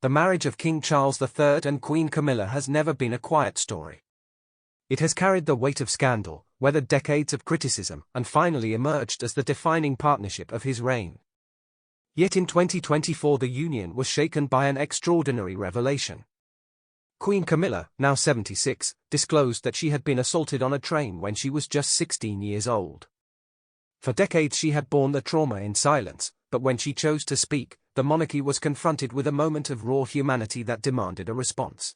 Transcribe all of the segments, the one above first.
The marriage of King Charles III and Queen Camilla has never been a quiet story. It has carried the weight of scandal, weathered decades of criticism, and finally emerged as the defining partnership of his reign. Yet in 2024 the union was shaken by an extraordinary revelation. Queen Camilla, now 76, disclosed that she had been assaulted on a train when she was just 16 years old. For decades she had borne the trauma in silence, but when she chose to speak, the monarchy was confronted with a moment of raw humanity that demanded a response.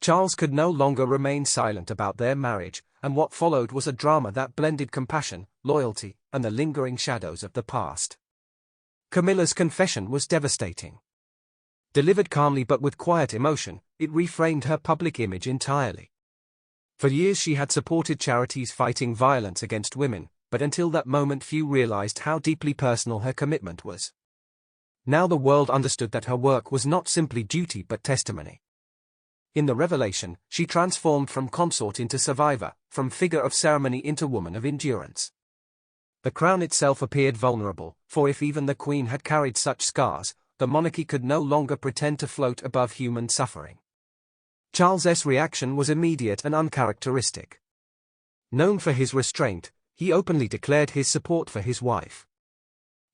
Charles could no longer remain silent about their marriage, and what followed was a drama that blended compassion, loyalty, and the lingering shadows of the past. Camilla's confession was devastating. Delivered calmly but with quiet emotion, it reframed her public image entirely. For years she had supported charities fighting violence against women, but until that moment few realized how deeply personal her commitment was. Now the world understood that her work was not simply duty but testimony. In the revelation, she transformed from consort into survivor, from figure of ceremony into woman of endurance. The crown itself appeared vulnerable, for if even the queen had carried such scars, the monarchy could no longer pretend to float above human suffering. Charles's reaction was immediate and uncharacteristic. Known for his restraint, he openly declared his support for his wife.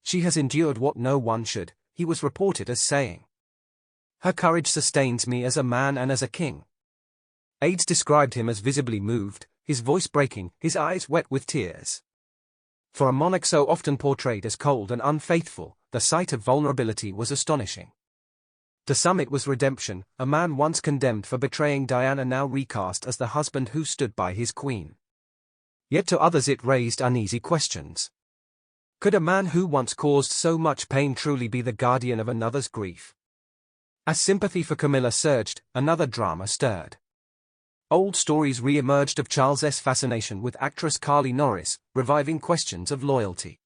"She has endured what no one should," he was reported as saying. "Her courage sustains me as a man and as a king." Aides described him as visibly moved, his voice breaking, his eyes wet with tears. For a monarch so often portrayed as cold and unfaithful, the sight of vulnerability was astonishing. To some it was redemption, a man once condemned for betraying Diana now recast as the husband who stood by his queen. Yet to others it raised uneasy questions. Could a man who once caused so much pain truly be the guardian of another's grief? As sympathy for Camilla surged, another drama stirred. Old stories re-emerged of Charles's fascination with actress Carly Norris, reviving questions of loyalty.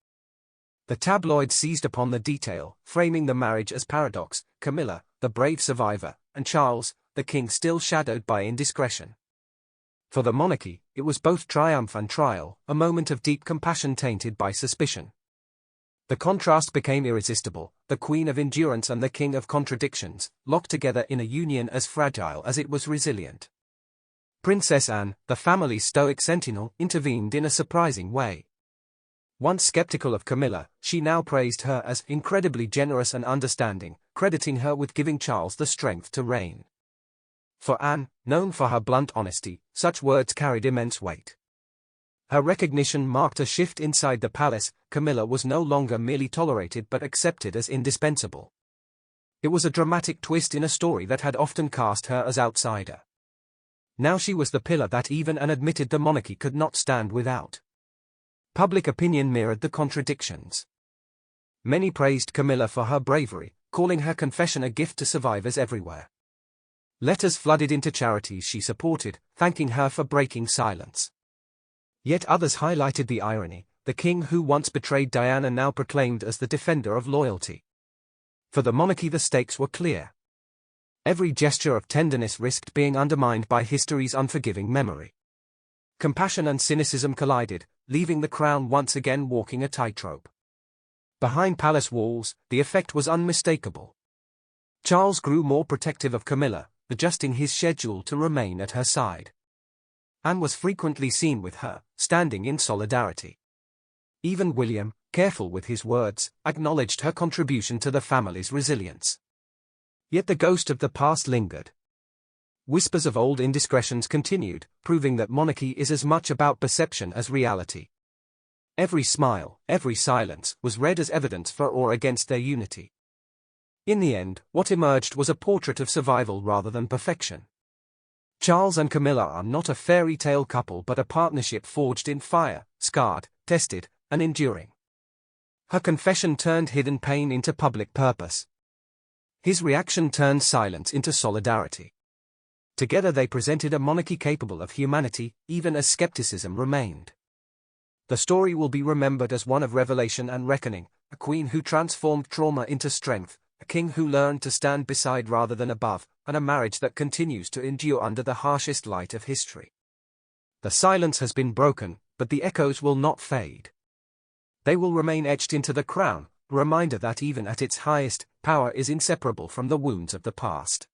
The tabloids seized upon the detail, framing the marriage as paradox: Camilla, the brave survivor, and Charles, the king still shadowed by indiscretion. For the monarchy, it was both triumph and trial, a moment of deep compassion tainted by suspicion. The contrast became irresistible, the queen of endurance and the king of contradictions, locked together in a union as fragile as it was resilient. Princess Anne, the family's stoic sentinel, intervened in a surprising way. Once skeptical of Camilla, she now praised her as incredibly generous and understanding, crediting her with giving Charles the strength to reign. For Anne, known for her blunt honesty, such words carried immense weight. Her recognition marked a shift inside the palace. Camilla was no longer merely tolerated but accepted as indispensable. It was a dramatic twist in a story that had often cast her as outsider. Now she was the pillar that even an admitted the monarchy could not stand without. Public opinion mirrored the contradictions. Many praised Camilla for her bravery, calling her confession a gift to survivors everywhere. Letters flooded into charities she supported, thanking her for breaking silence. Yet others highlighted the irony: the king who once betrayed Diana now proclaimed as the defender of loyalty. For the monarchy the stakes were clear. Every gesture of tenderness risked being undermined by history's unforgiving memory. Compassion and cynicism collided, leaving the crown once again walking a tightrope. Behind palace walls, the effect was unmistakable. Charles grew more protective of Camilla, adjusting his schedule to remain at her side. Anne was frequently seen with her, standing in solidarity. Even William, careful with his words, acknowledged her contribution to the family's resilience. Yet the ghost of the past lingered. Whispers of old indiscretions continued, proving that monarchy is as much about perception as reality. Every smile, every silence, was read as evidence for or against their unity. In the end, what emerged was a portrait of survival rather than perfection. Charles and Camilla are not a fairy tale couple but a partnership forged in fire, scarred, tested, and enduring. Her confession turned hidden pain into public purpose. His reaction turned silence into solidarity. Together they presented a monarchy capable of humanity, even as skepticism remained. The story will be remembered as one of revelation and reckoning, a queen who transformed trauma into strength, a king who learned to stand beside rather than above, and a marriage that continues to endure under the harshest light of history. The silence has been broken, but the echoes will not fade. They will remain etched into the crown, reminder that even at its highest, power is inseparable from the wounds of the past.